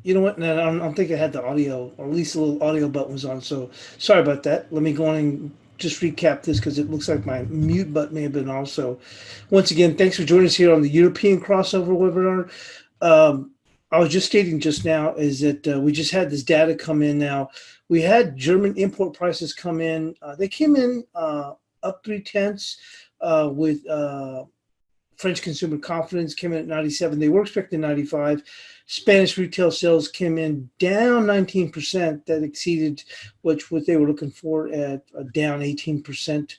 You know what? No, I don't think I had the audio, or at least the little audio button was on. So sorry about that. Let me go on and just recap this because it looks like my mute button may have been off. So once again, thanks for joining us here on the European crossover webinar. Um, I was just stating just now is that we just had this data come in now. We had German import prices come in. They came in up 0.3 with French consumer confidence came in at 97. They were expecting 95. Spanish retail sales came in down 19%. That exceeded what they were looking for at down 18%.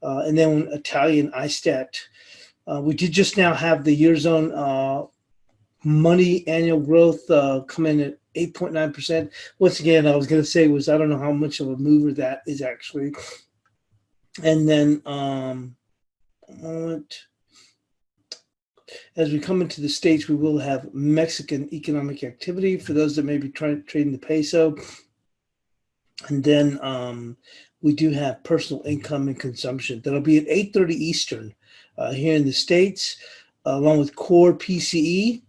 And then Italian ISTAT. We did just now have the Eurozone money annual growth come in at 8.9%. Once again, I was going to say was I don't know how much of a mover that is actually. And then a moment. As we come into the States, we will have Mexican economic activity for those that may be trading the peso. And then we do have personal income and consumption. That'll be at 8:30 Eastern here in the States, along with core PCE.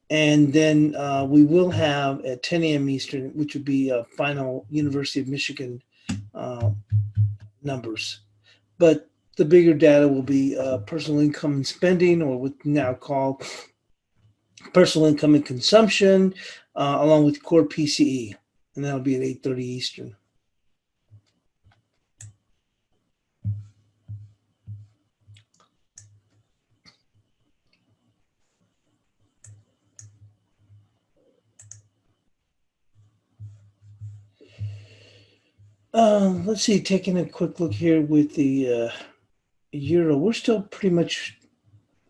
And then we will have at 10 a.m. Eastern, which would be final University of Michigan numbers. But the bigger data will be personal income and spending, or what we now call personal income and consumption, along with core PCE. And that'll be at 8:30 Eastern. Let's see, taking a quick look here with the euro. We're still pretty much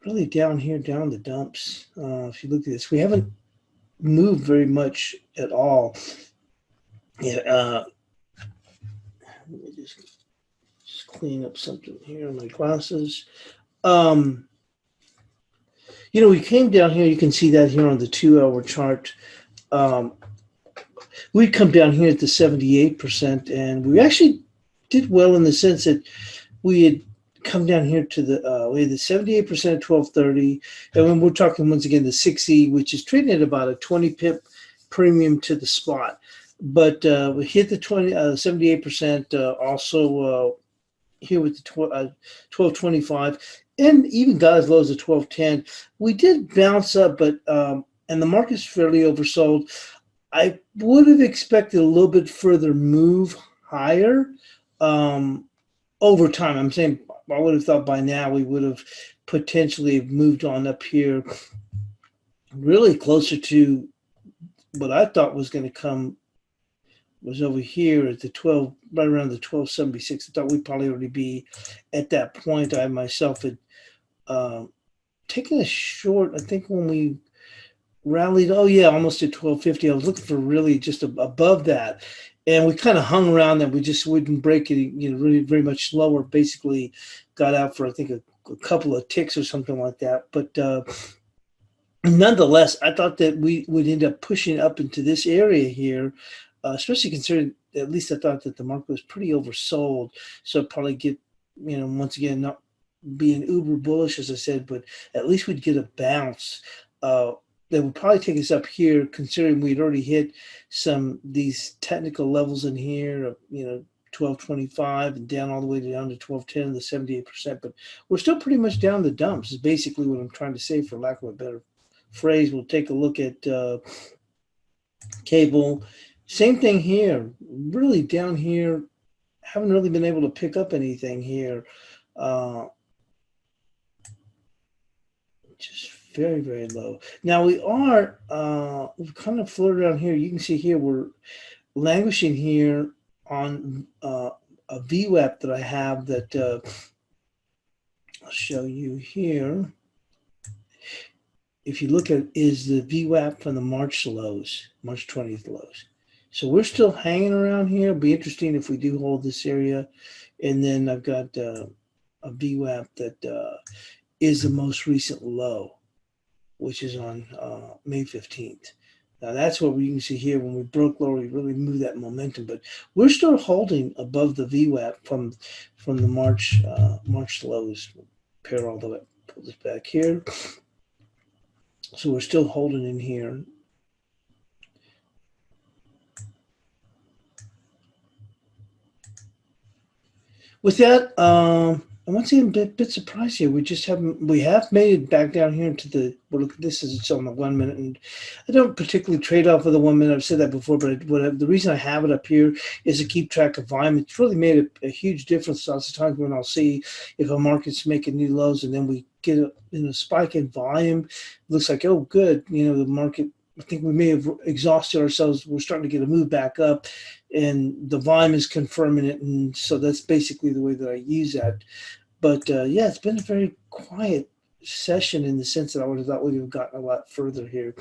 really down here, down the dumps. If you look at this, we haven't moved very much at all. Yeah, let me just clean up something here on my glasses. We came down here. You can see that here on the 2-hour chart. We come down here at the 78%, and we actually did well in the sense that we had come down here to we had the 78% at 12:30, and when we're talking once again the 6E, which is trading at about a 20 pip premium to the spot, but we hit the 78% also here with the 12.25, and even got as low as the 12.10. We did bounce up, but and the market's fairly oversold. I would have expected a little bit further move higher over time. I'm saying I would have thought by now we would have potentially moved on up here really closer to what I thought was going to come was over here at the 12, right around the 12.76. I thought we'd probably already be at that point. I myself had taken a short, I think when we rallied, almost at 12.50. I was looking for really just above that, and we kind of hung around that. We just wouldn't break it, really very much slower. Basically, got out for I think a couple of ticks or something like that. But nonetheless, I thought that we would end up pushing up into this area here, especially considering at least I thought that the market was pretty oversold. So I'd probably get, once again, not being uber bullish as I said, but at least we'd get a bounce. That would probably take us up here, considering we'd already hit these technical levels in here, 12.25 and down all the way down to 12.10, the 78%. But we're still pretty much down the dumps is basically what I'm trying to say, for lack of a better phrase. We'll take a look at cable. Same thing here, really down here. Haven't really been able to pick up anything here. Just very, very low. Now we've kind of floated around here. You can see here we're languishing here on a VWAP that I have that I'll show you here. If you look at is the VWAP from the March lows, March 20th lows. So we're still hanging around here. It'll be interesting if we do hold this area. And then I've got a VWAP that is the most recent low, which is on May 15th. Now that's what we can see here. When we broke lower, we really moved that momentum, but we're still holding above the VWAP from the March lows. Pair all the way, pull this back here. So we're still holding in here. With that, I'm once again a bit surprised here. We have made it back down here to the, well, this is, it's on the 1 minute, and I don't particularly trade off of the 1 minute. I've said that before, but the reason I have it up here is to keep track of volume. It's really made a huge difference. Lots of times when I'll see if a market's making new lows and then we get a spike in volume, it looks like, oh, good, the market, I think we may have exhausted ourselves. We're starting to get a move back up, and the volume is confirming it, and so that's basically the way that I use that. But yeah, it's been a very quiet session in the sense that I would have thought we'd have gotten a lot further here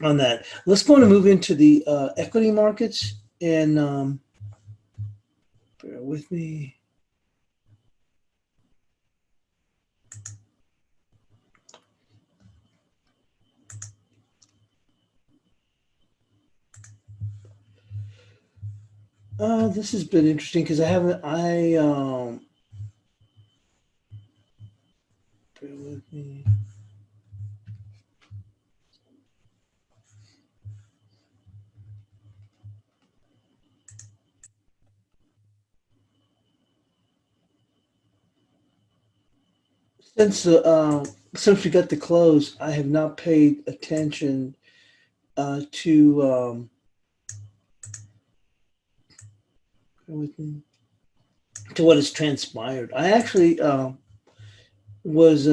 on that. Let's go on and move into the equity markets, and bear with me. This has been interesting because bear with me. Since since we got the close, I have not paid attention to what has transpired. I actually was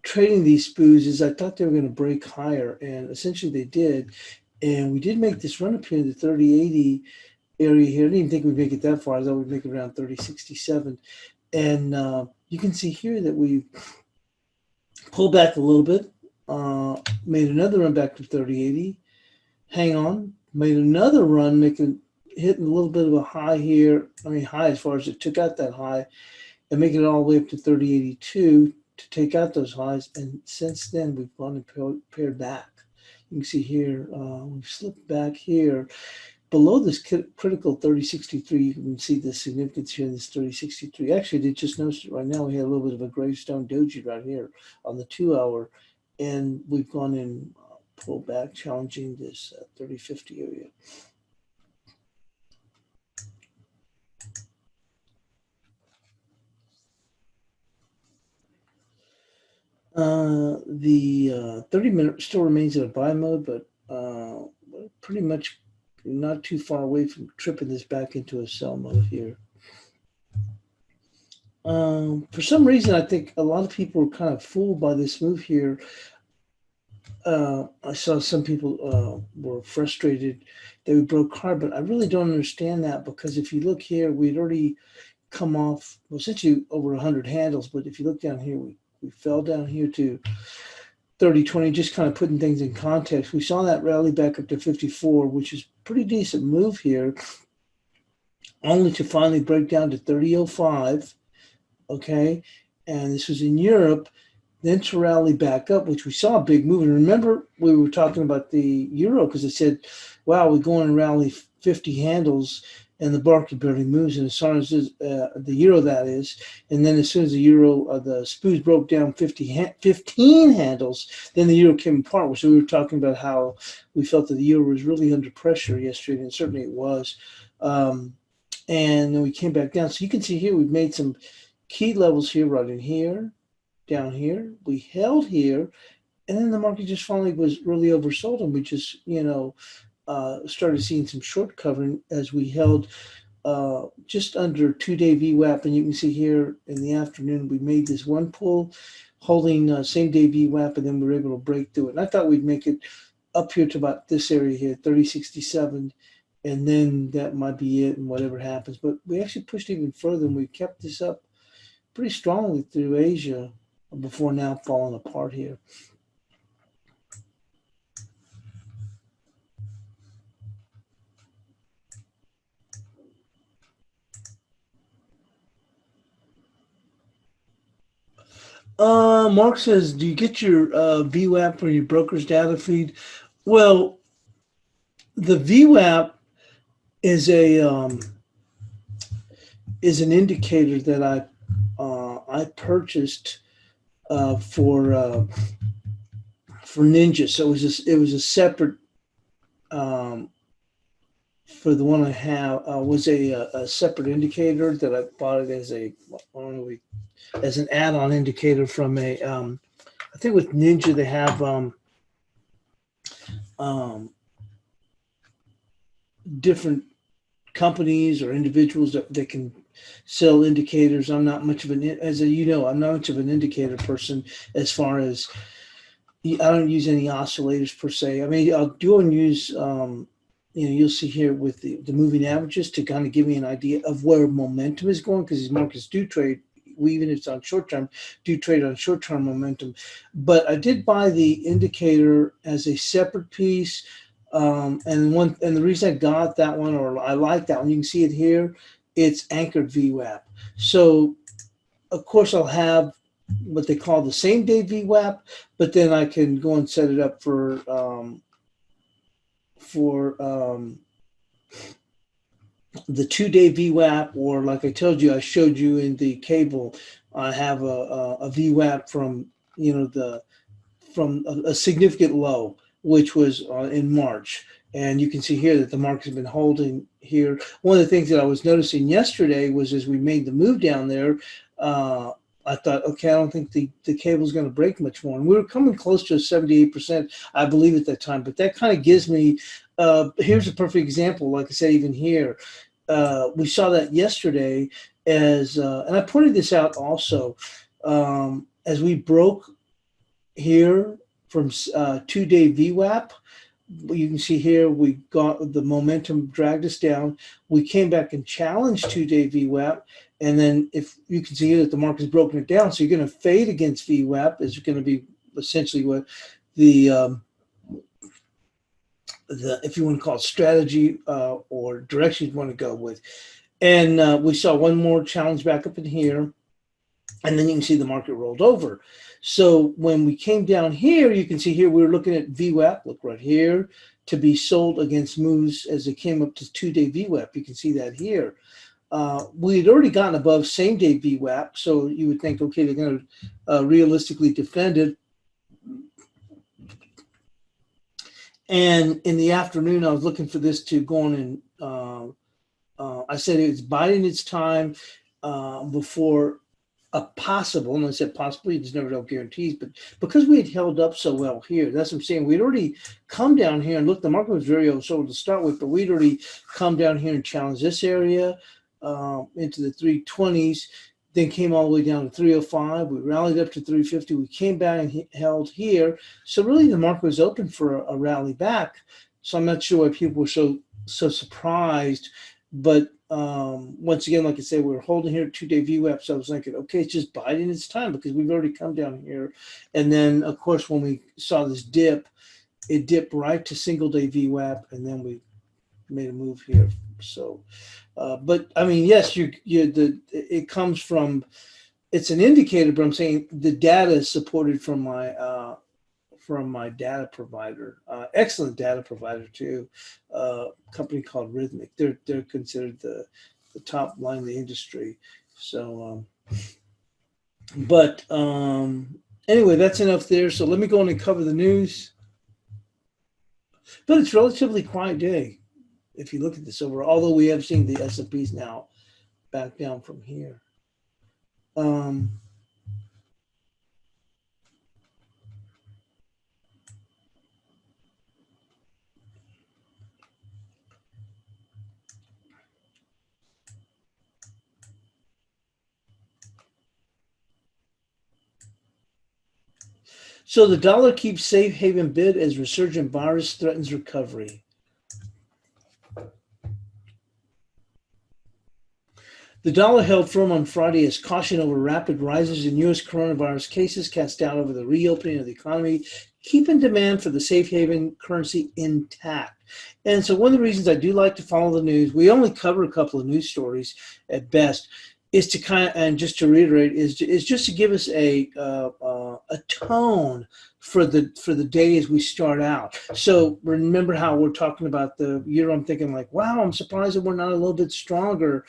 trading these spoos is I thought they were going to break higher, and essentially they did. And we did make this run up here in the 3080 area here. I didn't even think we'd make it that far. I thought we'd make it around 3067. And you can see here that we pulled back a little bit, made another run back to 3080. Hang on, made another run, hitting a little bit of a high here. I mean, high as far as it took out that high, and making it all the way up to 3082 to take out those highs. And since then, we've gone and paired back. You can see here, we've slipped back here. Below this critical 3063, you can see the significance here in this 3063. Actually, I did just notice it right now. We had a little bit of a gravestone doji right here on the 2 hour, and we've gone and pulled back, challenging this 3050 area. The 30-minute still remains in a buy mode, but pretty much not too far away from tripping this back into a sell mode here. For some reason, I think a lot of people were kind of fooled by this move here. I saw some people were frustrated that we broke hard, but I really don't understand that, because if you look here, we'd already come off, well, essentially over 100 handles, but if you look down here, we fell down here to 3020, just kind of putting things in context. We saw that rally back up to 54, which is pretty decent move here, only to finally break down to 3005, okay? And this was in Europe, then to rally back up, which we saw a big move. And remember, we were talking about the euro, because it said, wow, we're going to rally 50 handles, and the market barely moves. And as soon as the euro, that is, and then as soon as the euro, the spoos broke down 15 handles, then the euro came apart. So we were talking about how we felt that the euro was really under pressure yesterday, and certainly it was. And then we came back down. So you can see here, we've made some key levels here, right in here, down here. We held here, and then the market just finally was really oversold, and we just, started seeing some short covering as we held just under 2-day VWAP. And you can see here in the afternoon, we made this one pull, holding same day VWAP, and then we were able to break through it. And I thought we'd make it up here to about this area here, 3067, and then that might be it, and whatever happens. But we actually pushed even further, and we kept this up pretty strongly through Asia before now falling apart here. Mark says, do you get your VWAP or your broker's data feed? Well, the VWAP is an indicator that I purchased for Ninja. So it was a separate for the one I have was a separate indicator that I bought it as as an add-on indicator from a I think with Ninja they have um, different companies or individuals that can sell indicators. I'm not much of I'm not much of an indicator person as far as I don't use any oscillators per se. I mean, I'll do and use, you'll see here with the moving averages to kind of give me an idea of where momentum is going because these markets do trade, even if it's on short term, do trade on short term momentum. But I did buy the indicator as a separate piece. And the reason I got that one, or I like that one, you can see it here, it's anchored VWAP. So of course I'll have what they call the same day VWAP, but then I can go and set it up for the 2-day VWAP, or like I told you, I showed you in the cable, I have a VWAP from a significant low, which was in March. And you can see here that the market's been holding here. One of the things that I was noticing yesterday was as we made the move down there, I thought, okay, I don't think the cable's going to break much more. And we were coming close to a 78%, I believe, at that time. But that kind of gives me, here's a perfect example. Like I said, even here, we saw that yesterday and I pointed this out also, as we broke here from 2-day VWAP. You can see here we got the momentum dragged us down. We came back and challenged 2-day VWAP, and then if you can see here that the market's broken it down, so you're going to fade against VWAP is going to be essentially what the if you want to call it strategy or direction you want to go with. And we saw one more challenge back up in here, and then you can see the market rolled over. So when we came down here, you can see here we were looking at VWAP, look right here, to be sold against moves as it came up to 2-day VWAP. You can see that here. We had already gotten above same-day VWAP, so you would think, okay, they're going to realistically defend it. And in the afternoon, I was looking for this to go on and I said it's biding its time before a possible, and I said possibly, there's never no guarantees, but because we had held up so well here, that's what I'm saying. We'd already come down here and look, the market was very oversold to start with, but we'd already come down here and challenged this area into the 320s, then came all the way down to 305. We rallied up to 350. We came back and held here. So really the market was open for a rally back. So I'm not sure why people were so surprised, but once again, like I said, we're holding here 2-day VWAP. So I was thinking, okay, it's just biding its time because we've already come down here. And then, of course, when we saw this dip, it dipped right to single-day VWAP, and then we made a move here. So, but I mean, yes, it comes from, it's an indicator, but I'm saying the data is supported from my data provider, excellent data provider too, company called Rhythmic. They're considered the top line of the industry. So, anyway, that's enough there. So let me go on and cover the news. But it's a relatively quiet day if you look at this overall, although we have seen the S&Ps now back down from here. So the dollar keeps safe haven bid as resurgent virus threatens recovery. The dollar held firm on Friday as caution over rapid rises in U.S. coronavirus cases cast doubt over the reopening of the economy, keeping demand for the safe haven currency intact. And so one of the reasons I do like to follow the news, we only cover a couple of news stories at best, is to kind of, and just to reiterate, is just to give us a tone for the day as we start out. So remember how we're talking about the euro. I'm thinking like, wow, I'm surprised that we're not a little bit stronger.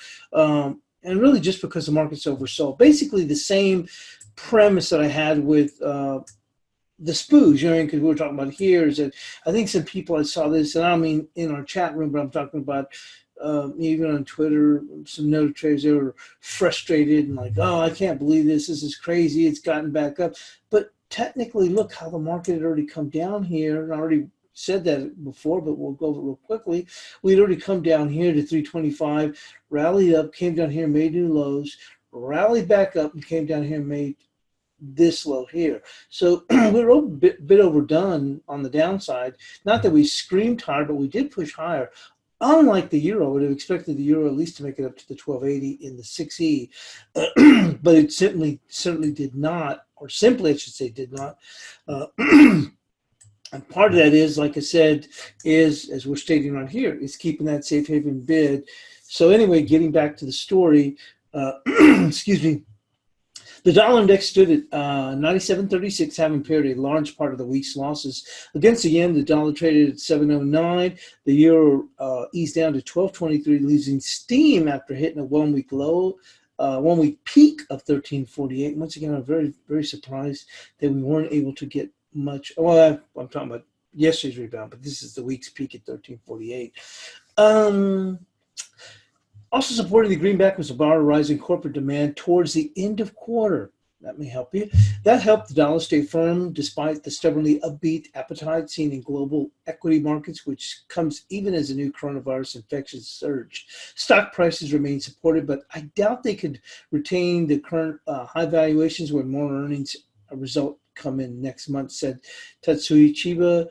And really just because the market's oversold. Basically the same premise that I had with the spoos, you know, because we were talking about here is that I think some people I saw this, and I don't mean in our chat room, but I'm talking about even on Twitter, some note traders, they were frustrated and like, oh, I can't believe this. This is crazy. It's gotten back up. But technically, look how the market had already come down here. And I already said that before, but we'll go over it real quickly. We'd already come down here to 325, rallied up, came down here, made new lows, rallied back up, and came down here and made this low here. So we're a bit overdone on the downside. Not that we screamed higher, but we did push higher. Unlike the euro, I would have expected the euro at least to make it up to the 1280 in the 6E, but it certainly did not, or simply I should say did not. And part of that is, like I said, is, as we're stating right here, is keeping that safe haven bid. So anyway, getting back to the story, excuse me, the dollar index stood at 97.36, having paired a large part of the week's losses. Against the yen, the dollar traded at 7.09. The euro eased down to 12.23, losing steam after hitting a one-week low, one-week peak of 13.48. Once again, I'm very, very surprised that we weren't able to get much. Well, I'm talking about yesterday's rebound, but this is the week's peak at 13.48. Also supporting the greenback was a bar rising corporate demand towards the end of quarter. That may help you. That helped the dollar stay firm despite the stubbornly upbeat appetite seen in global equity markets, which comes even as a new coronavirus infection surge. Stock prices remain supported, but I doubt they could retain the current high valuations when more earnings result come in next month, said Tatsui Chiba.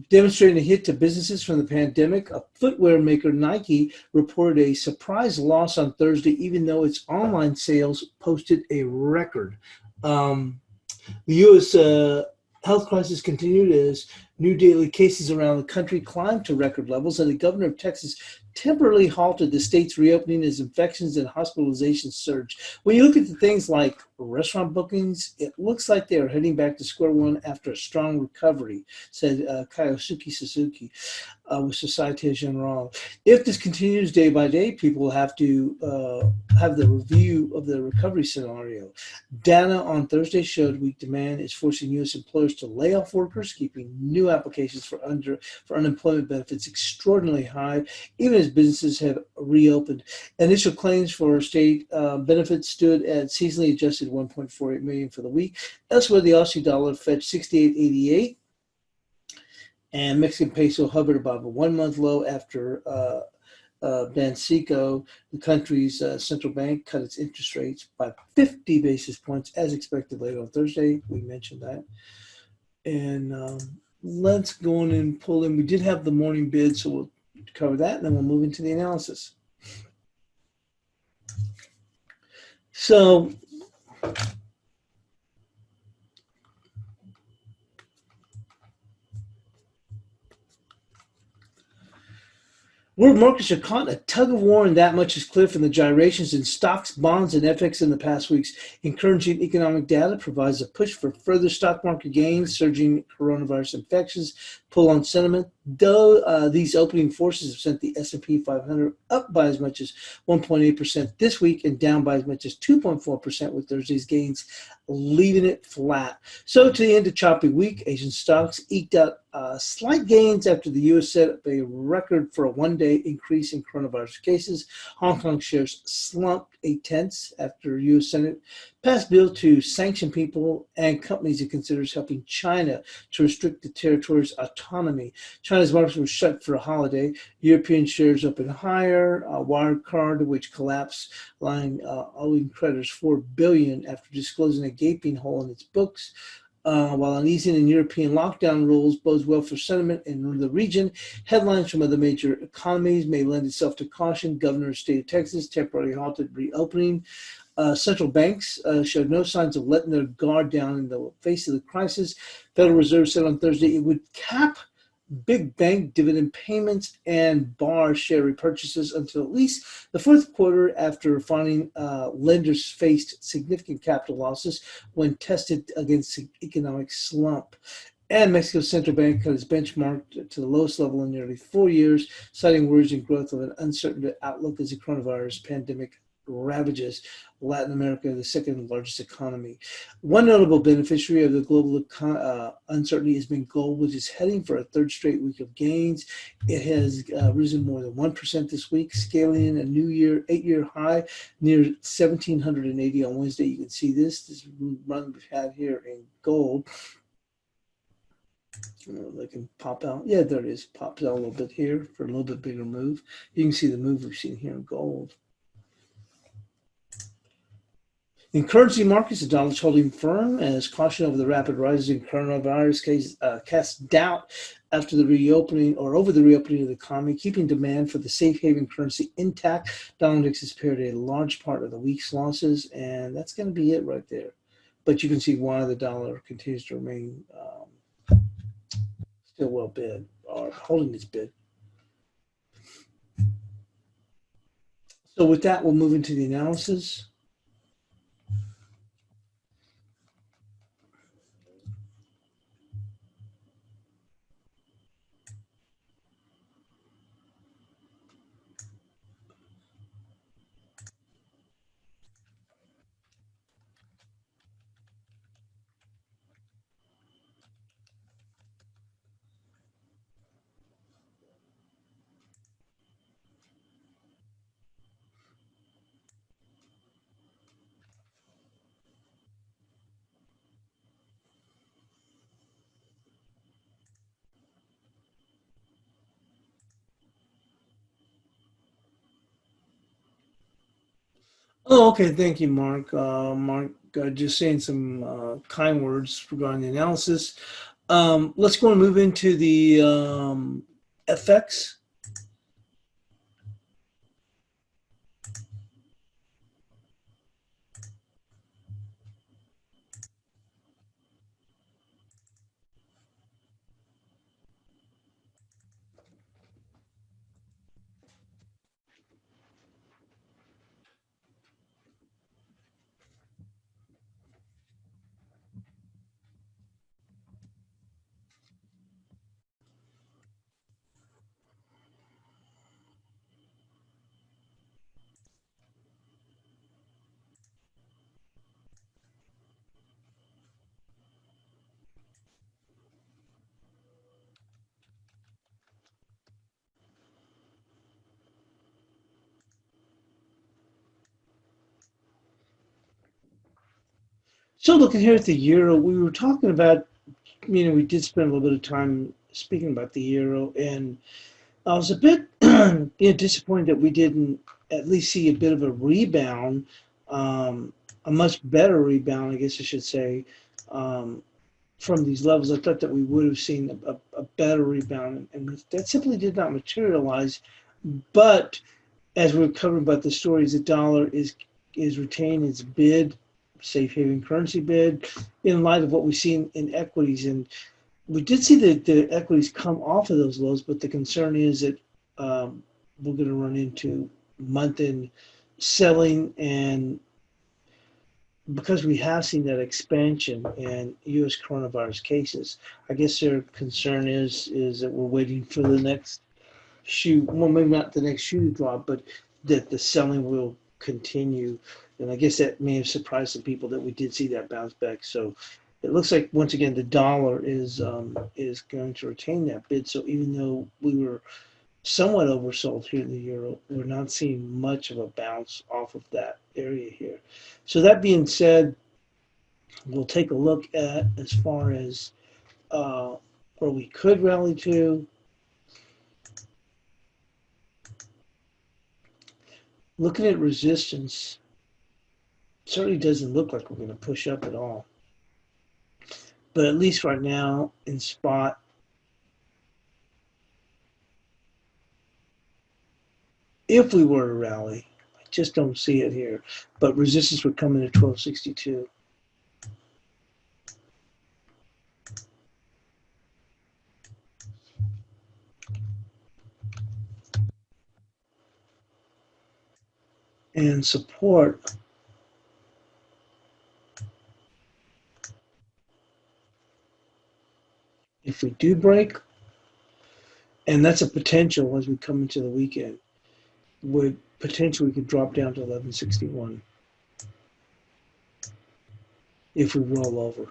Demonstrating a hit to businesses from the pandemic, a footwear maker Nike reported a surprise loss on Thursday, even though its online sales posted a record. The U.S. Health crisis continued as new daily cases around the country climbed to record levels, and the governor of Texas temporarily halted the state's reopening as infections and hospitalizations surged. When you look at the things like restaurant bookings, it looks like they are heading back to square one after a strong recovery, said Kayosuke Suzuki with Societe Generale. If this continues day by day, people will have to have the review of the recovery scenario. Data on Thursday showed weak demand is forcing U.S. employers to lay off workers, keeping new applications for unemployment benefits extraordinarily high, even as businesses have reopened. Initial claims for state benefits stood at seasonally adjusted 1.48 million for the week. Elsewhere, the Aussie dollar fetched 68.88, and Mexican peso hovered above a one-month low after Banxico, the country's central bank, cut its interest rates by 50 basis points as expected late on Thursday. We mentioned that. And let's go in and pull in. We did have the morning bid, so we'll cover that, and then we'll move into the analysis. So world markets are caught in a tug of war, and that much is clear from the gyrations in stocks, bonds, and FX in the past weeks. Encouraging economic data provides a push for further stock market gains. Surging coronavirus infections pull on sentiment, though these opening forces have sent the S&P 500 up by as much as 1.8% this week and down by as much as 2.4% with Thursday's gains, leaving it flat. So to the end of choppy week, Asian stocks eked out slight gains after the U.S. set up a record for a one-day increase in coronavirus cases. Hong Kong shares slumped 0.8 after U.S. Senate passed bill to sanction people and companies it considers helping China to restrict the territory's autonomy. China's markets were shut for a holiday. European shares opened higher. Wirecard, which collapsed, owing creditors $4 billion after disclosing a gaping hole in its books. While an easing in European lockdown rules bodes well for sentiment in the region, headlines from other major economies may lend itself to caution. Governor of the state of Texas temporarily halted reopening. Central banks showed no signs of letting their guard down in the face of the crisis. Federal Reserve said on Thursday it would cap big bank dividend payments and bar share repurchases until at least the fourth quarter, after finding lenders faced significant capital losses when tested against economic slump. And Mexico's central bank cut its benchmark to the lowest level in nearly 4 years, citing worries and growth of an uncertain outlook as the coronavirus pandemic ravages Latin America, the second largest economy. One notable beneficiary of the global uncertainty has been gold, which is heading for a third straight week of gains. It has risen more than 1% this week, scaling in a new year, 8-year high near 1,780 on Wednesday. You can see this run we've had here in gold. They can pop out. Yeah, there it is. Pops out a little bit here for a little bit bigger move. You can see the move we've seen here in gold. In currency markets, the dollar is holding firm as caution over the rapid rise in coronavirus case casts doubt after the reopening or over the reopening of the economy, keeping demand for the safe haven currency intact. Dollar index has pared a large part of the week's losses, and that's going to be it right there. But you can see why the dollar continues to remain still well bid or holding its bid. So with that, we'll move into the analysis. Oh, okay. Thank you, Mark. Mark, just saying some kind words regarding the analysis. Let's go and move into the FX. So looking here at the euro, we were talking about, we did spend a little bit of time speaking about the euro, and I was a bit disappointed that we didn't at least see a bit of a rebound, a much better rebound, I guess I should say, um, from these levels. I thought that we would have seen a better rebound, and that simply did not materialize. But as we're covering about the stories, the dollar is retaining its bid, safe haven currency bid, in light of what we've seen in equities. And we did see the equities come off of those lows, but the concern is that we're going to run into month-end selling, and because we have seen that expansion in U.S. coronavirus cases, I guess their concern is that we're waiting for the next shoe, well, maybe not the next shoe to drop, but that the selling will continue. And I guess that may have surprised some people that we did see that bounce back. So it looks like, once again, the dollar is going to retain that bid. So even though we were somewhat oversold here in the euro, we're not seeing much of a bounce off of that area here. So that being said, we'll take a look at as far as where we could rally to. Looking at resistance, certainly doesn't look like we're going to push up at all. But at least right now in spot, if we were to rally, I just don't see it here. But resistance would come in at 1262. And support, if we do break, and that's a potential as we come into the weekend. would potentially could drop down to 1161 if we roll over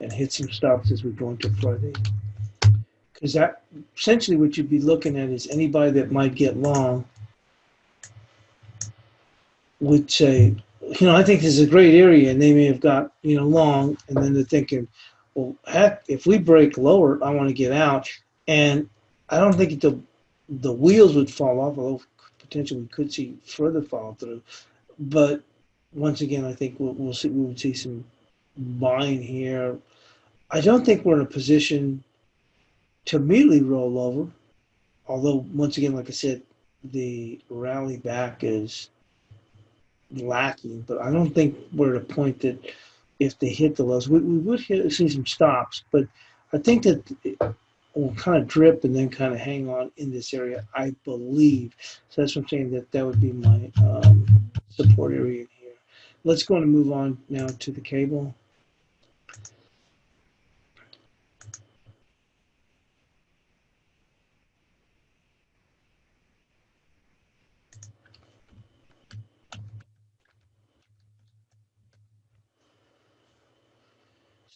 and hit some stops as we go into Friday. Because that essentially what you'd be looking at is anybody that might get long would say, I think this is a great area, and they may have got, long, and then they're thinking, well, heck, if we break lower, I want to get out. And I don't think the wheels would fall off, although potentially we could see further follow through. But once again, I think we would see some buying here. I don't think we're in a position to immediately roll over, although once again, like I said, the rally back is lacking. But I don't think we're at a point that if they hit the lows, we would see some stops. But I think that will kind of drip and then kind of hang on in this area, I believe. So that's what I'm saying, that would be my support area in here. Let's go and move on now to the cable.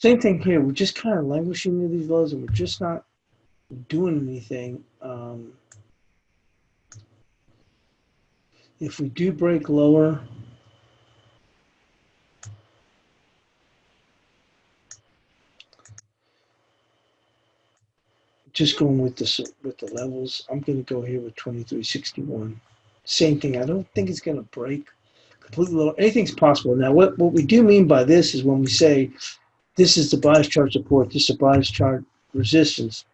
Same thing here. We're just kind of languishing near these lows, and we're just not doing anything. If we do break lower, just going with the levels, I'm going to go here with 2361. Same thing. I don't think it's going to break completely lower. Anything's possible. Now, what we do mean by this is when we say this is the bias chart support, this is the bias chart resistance,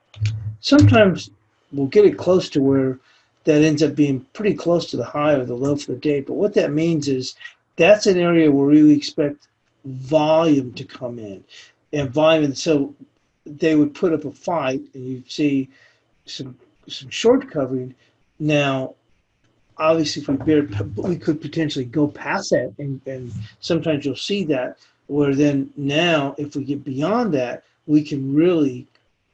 sometimes we'll get it close to where that ends up being pretty close to the high or the low for the day. But what that means is that's an area where we expect volume to come in. And volume, so they would put up a fight, and you'd see some short covering. Now, obviously, if we could potentially go past that, and sometimes you'll see that, where then now, if we get beyond that, we can really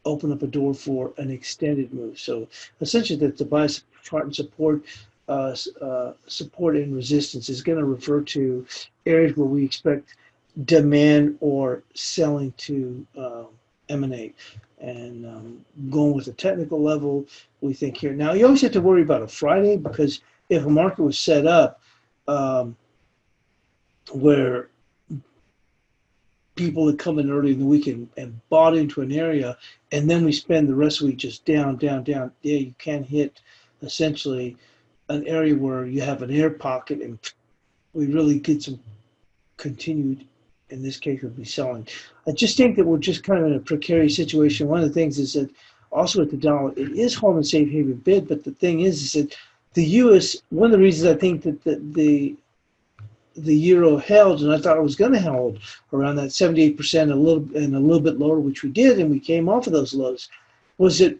open up a door for an extended move. So essentially, that the bias chart and support and resistance is going to refer to areas where we expect demand or selling to emanate. And going with the technical level, we think here. Now, you always have to worry about a Friday, because if a market was set up where people had come in early in the week and bought into an area, and then we spend the rest of the week just down, yeah, you can hit essentially an area where you have an air pocket, and we really get some continued, in this case, would be selling. I just think that we're just kind of in a precarious situation. One of the things is that also at the dollar, it is holding safe haven bid, but the thing is that the U.S., one of the reasons I think that the euro held, and I thought it was going to hold around that 78%, a little bit lower, which we did, and we came off of those lows, was that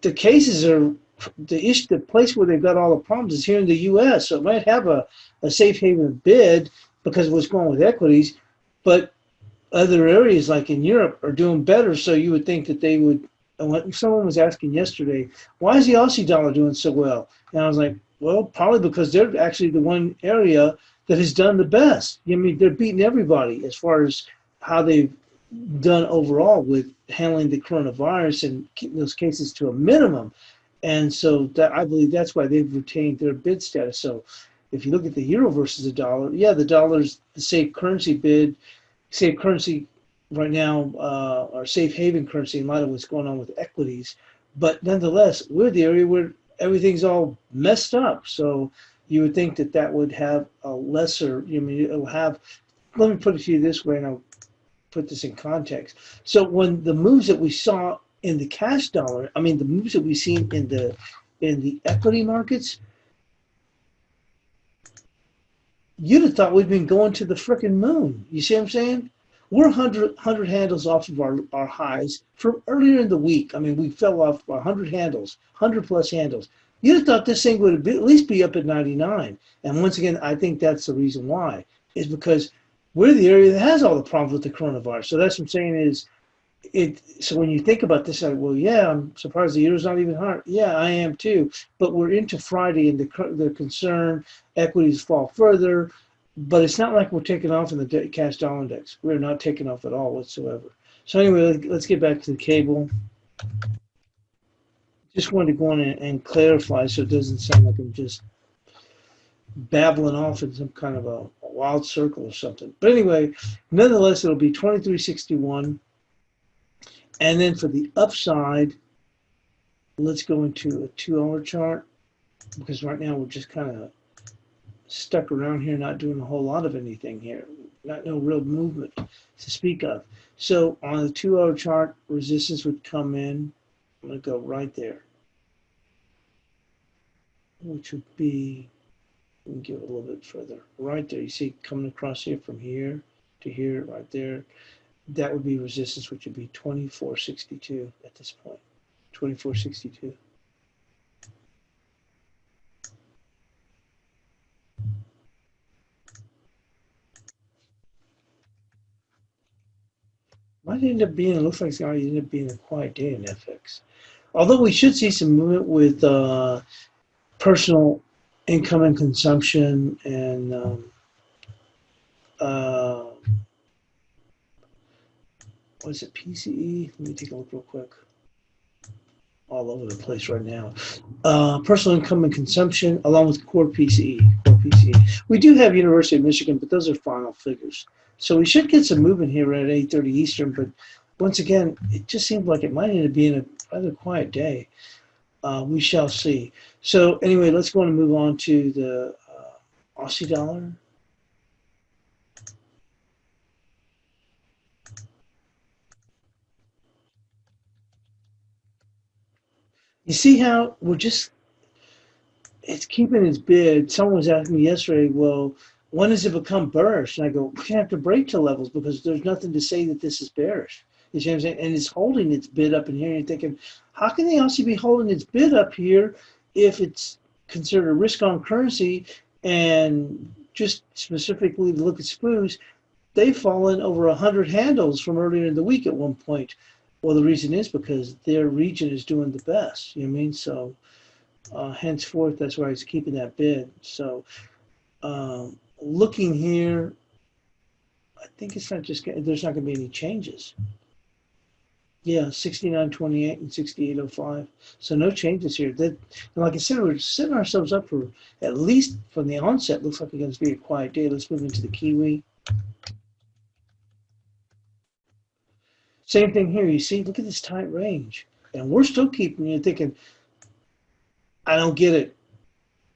the cases are the place where they've got all the problems is here in the U.S. So it might have a safe haven bid because of what's going on with equities, but other areas like in Europe are doing better. So you would think that they would. And someone was asking yesterday, why is the Aussie dollar doing so well? And I was like, well, probably because they're actually the one area that has done the best. I mean, they're beating everybody as far as how they've done overall with handling the coronavirus and keeping those cases to a minimum. And so that, I believe that's why they've retained their bid status. So if you look at the euro versus the dollar, yeah, the dollar's the safe currency bid, safe currency right now, or safe haven currency in light of what's going on with equities. But nonetheless, we're the area where everything's all messed up. So you would think that that would have a lesser, it'll have, let me put it to you this way, and I'll put this in context. So when the moves that we saw in the cash dollar, the moves that we've seen in the equity markets, you'd have thought we'd been going to the frickin' moon. You see what I'm saying? We're 100 handles off of our highs from earlier in the week. We fell off 100 handles, 100 plus handles. You'd have thought this thing would at least be up at 99. And once again, I think that's the reason why, is because we're the area that has all the problems with the coronavirus. So that's what I'm saying is So when you think about this, like, well, yeah, I'm surprised the euro's not even higher. Yeah, I am too. But we're into Friday, and the concern equities fall further. But it's not like we're taking off in the cash dollar index. We're not taking off at all whatsoever. So anyway, let's get back to the cable. Just wanted to go on and clarify so it doesn't sound like I'm just babbling off in some kind of a wild circle or something. But anyway, nonetheless, it'll be 2361. And then for the upside, let's go into a 2 hour chart because right now we're just kind of stuck around here, not doing a whole lot of anything here. Not no real movement to speak of. So on the 2 hour chart, resistance would come in. I'm going to go right there, which would be, let me give it a little bit further. Right there, you see coming across here from here to here, right there. That would be resistance, which would be 2462 at this point. 2462. Might end up being, it looks like it's going to end up being a quiet day in FX. Although we should see some movement with personal income and consumption and uh, what is it, PCE? Let me take a look real quick. All over the place right now. Personal income and consumption, along with core PCE. Core PCE. We do have University of Michigan, but those are final figures. So we should get some movement here at 8:30 Eastern. But once again, it just seems like it might end up being a rather quiet day. We shall see. So anyway, let's go on and move on to the Aussie dollar. You see how we're just, it's keeping its bid. Someone was asking me yesterday, well, when does it become bearish? And I go, we have to break to levels because there's nothing to say that this is bearish. You see what I'm saying? And it's holding its bid up in here. And you're thinking, how can the Aussie be holding its bid up here if it's considered a risk on currency? And just specifically to look at SPOOs, they've fallen over 100 handles from earlier in the week at one point. Well, the reason is because their region is doing the best. You know what I mean? So henceforth, that's why he's keeping that bid. So looking here, I think it's not just, there's not going to be any changes. Yeah, 69.28 and 68.05. So no changes here. That, and like I said, we're setting ourselves up for, at least from the onset, looks like it's going to be a quiet day. Let's move into the Kiwi. Same thing here. You see, look at this tight range. And we're still keeping you thinking, I don't get it.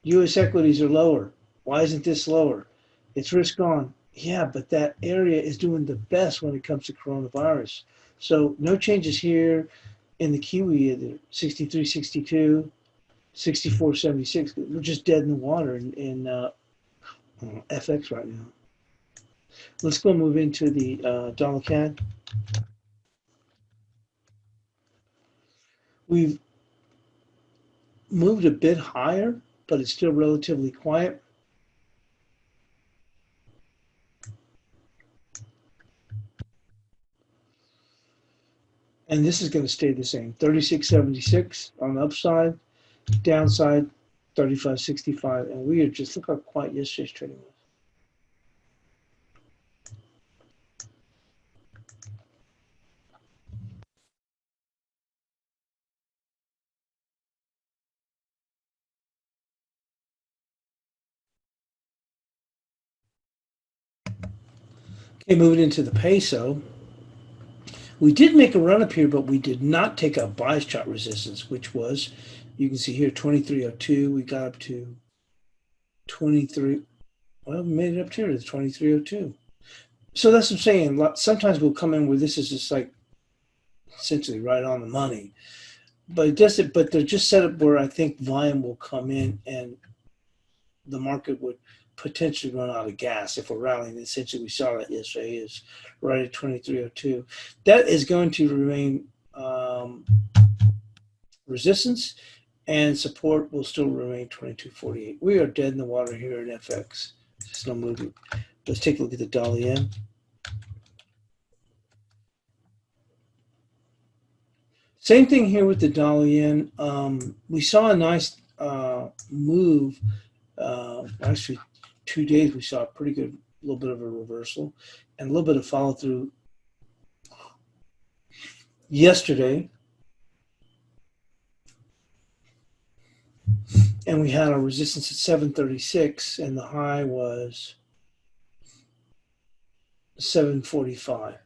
U.S. equities are lower. Why isn't this lower? It's risk on. Yeah, but that area is doing the best when it comes to coronavirus. So no changes here in the Kiwi either. 63.62, 64.76. We're just dead in the water in FX right now. Let's go move into the dollar CAD. We've moved a bit higher, but it's still relatively quiet. And this is going to stay the same. 36.76 on the upside, downside 35.65. And we are just, look how quiet yesterday's trading was. Okay, moving into the peso. We did make a run up here, but we did not take out bias chart resistance, which was, you can see here, 23.02. We got up to 23. Well, we made it up here to 23.02. So that's what I'm saying. Sometimes we'll come in where this is just like essentially right on the money. But it doesn't, but they're just set up where I think volume will come in and the market would potentially run out of gas if we're rallying. Essentially, we saw that yesterday is right at 23.02. That is going to remain resistance, and support will still remain 22.48. We are dead in the water here in FX. There's no movement. Let's take a look at the dollar yen. Same thing here with the dollar yen. We saw a nice move. Actually, 2 days we saw a pretty good little bit of a reversal and a little bit of follow through yesterday. And we had a resistance at 736 and the high was 745.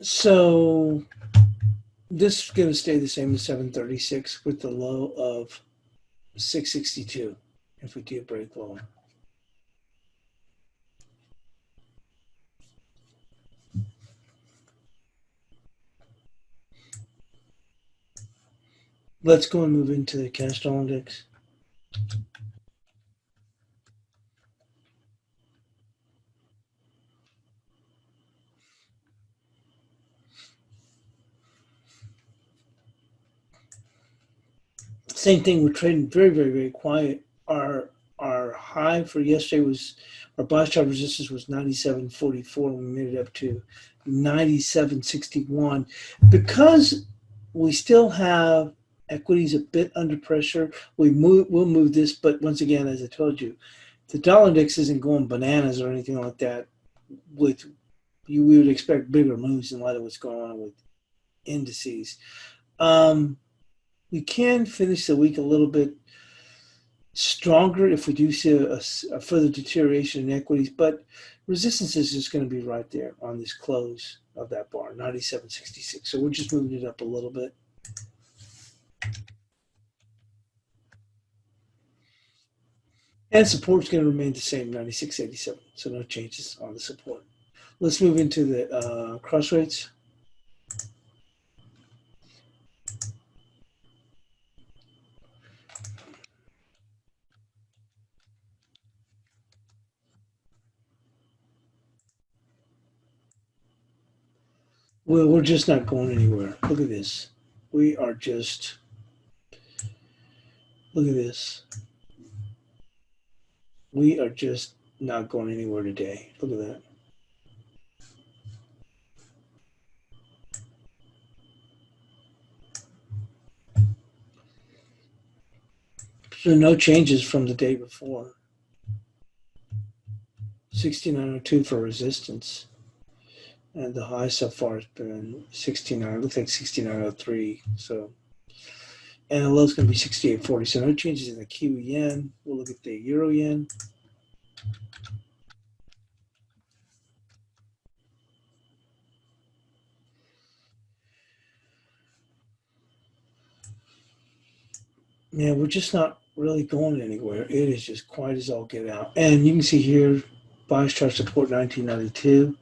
So this is going to stay the same as 736 with the low of 662 if we do break lower. Let's go and move into the cash dollar index. Same thing, we're trading very, very, very quiet. Our high for yesterday was, our bias chart resistance was 97.44 and we made it up to 97.61. Because we still have equities a bit under pressure, we'll move this, but once again, as I told you, the dollar index isn't going bananas or anything like that. We would expect bigger moves in light of what's going on with indices. We can finish the week a little bit stronger if we do see a further deterioration in equities, but resistance is just going to be right there on this close of that bar, 97.66. So we're just moving it up a little bit. And support is going to remain the same, 96.87. So no changes on the support. Let's move into the cross rates. Well, we're just not going anywhere. Look at this. We are just, look at this. We are just not going anywhere today. Look at that. So no changes from the day before. 69.02 for resistance. And the high so far has been 69. It looks like 69.03. So, and the low is going to be 68.40. So no changes in the Kiwi yen. We'll look at the euro yen. Yeah, we're just not really going anywhere. It is just quiet as all get out. And you can see here, bias chart support 1992.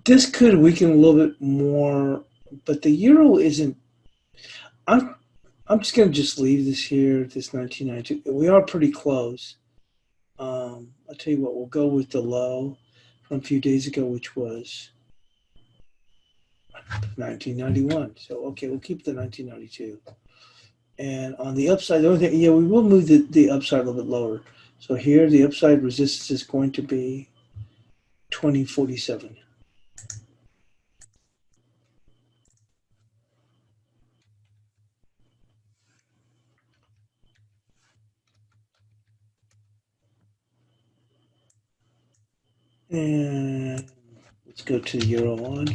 This could weaken a little bit more, but the euro isn't. I'm just going to just leave this here, this 1992. We are pretty close. I'll tell you what, we'll go with the low from a few days ago, which was 1991. So, okay, we'll keep the 1992. And on the upside, the only thing, yeah, we will move the upside a little bit lower. So here, the upside resistance is going to be 2047. And let's go to the euro on.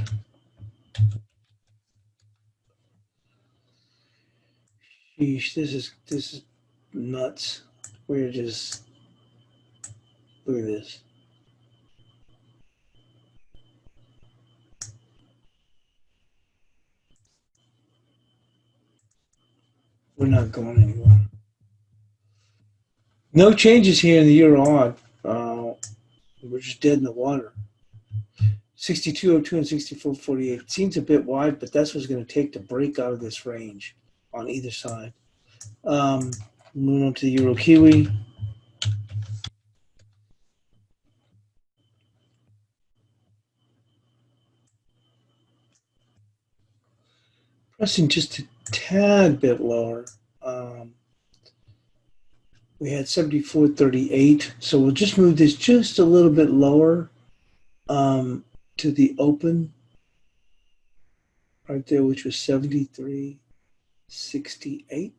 Sheesh, this is nuts. We're just, look at this. We're not going anywhere. No changes here in the euro on. We're just dead in the water. 62.02 and 64.48 seems a bit wide, but that's what's going to take to break out of this range on either side. Moving on to the euro Kiwi. Pressing just a tad bit lower. We had 74.38. So we'll just move this just a little bit lower to the open right there, which was 73.68.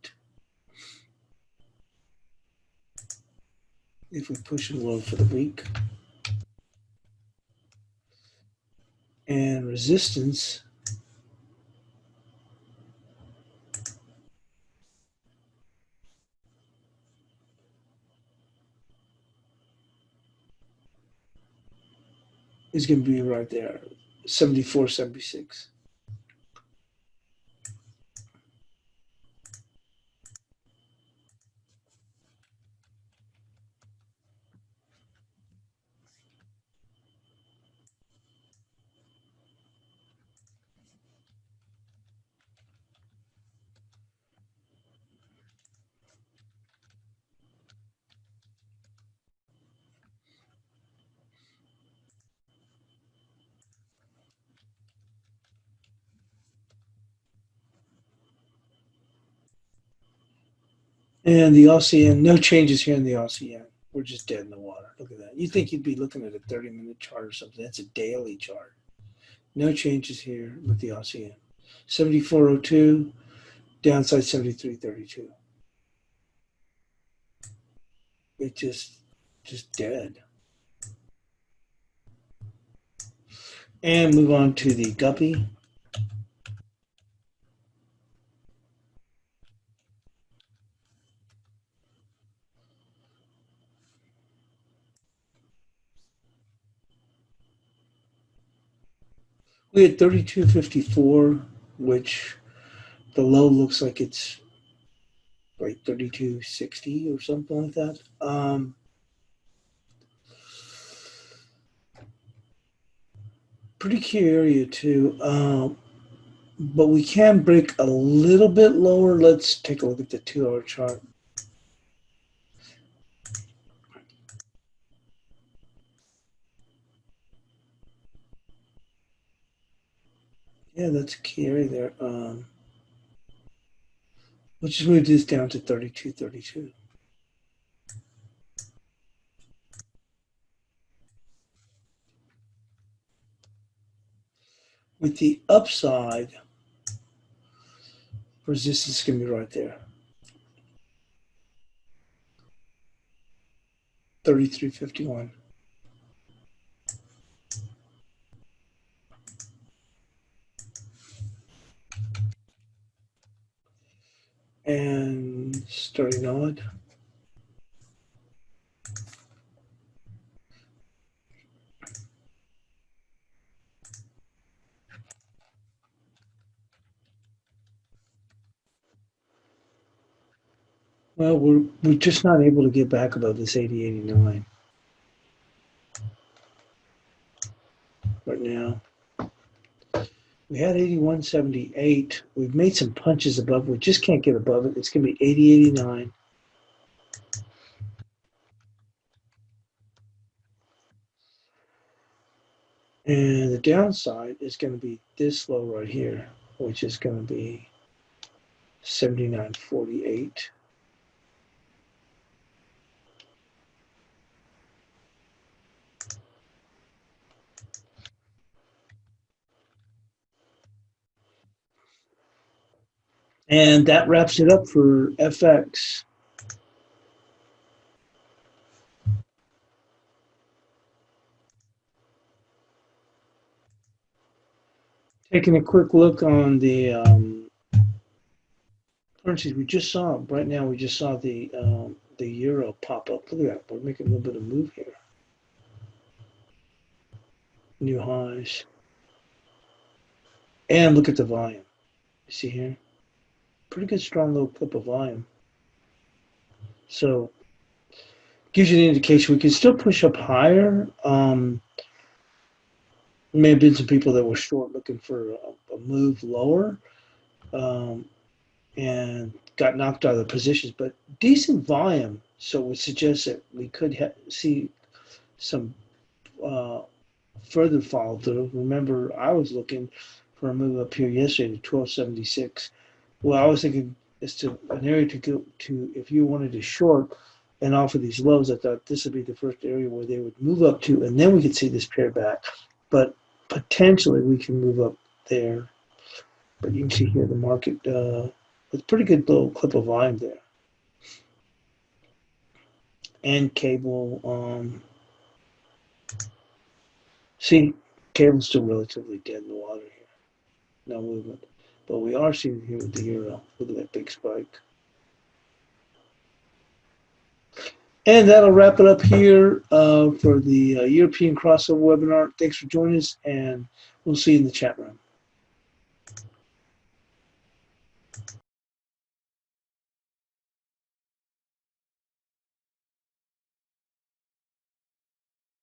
If we push it low for the week. And resistance is going to be right there, 74.76. And the Aussie, no changes here in the Aussie. We're just dead in the water. Look at that. You think you'd be looking at a 30-minute chart or something. That's a daily chart. No changes here with the Aussie. 74.02, downside 73.32. It just dead. And move on to the guppy. We had 32.54, which the low looks like it's like 32.60 or something like that. Pretty key area too. But we can break a little bit lower. Let's take a look at the 2-hour chart. Yeah, that's a key area there. Let's just move this down to 32.32. With the upside, resistance is going to be right there. 33.51. And starting odd. Well, we're just not able to get back above this 80.89 right now. We had 81.78. We've made some punches above. We just can't get above it. It's going to be 80.89. And the downside is going to be this low right here, which is going to be 79.48. And that wraps it up for FX. Taking a quick look on the currencies we just saw. Right now, we just saw the euro pop up. Look at that. We're making a little bit of move here. New highs. And look at the volume. You see here? Pretty good strong little clip of volume. So gives you an indication we can still push up higher. May have been some people that were short looking for a move lower and got knocked out of the positions, but decent volume. So it would suggest that we could see some further follow through. Remember, I was looking for a move up here yesterday to 1276. Well, I was thinking as to an area to go to if you wanted to short and off of these lows, I thought this would be the first area where they would move up to, and then we could see this pair back. But potentially we can move up there. But you can see here the market with a pretty good little clip of volume there. And cable, see, cable's still relatively dead in the water here. No movement. But we are seeing here with the euro. Look at that big spike. And that'll wrap it up here for the European crossover webinar. Thanks for joining us, and we'll see you in the chat room.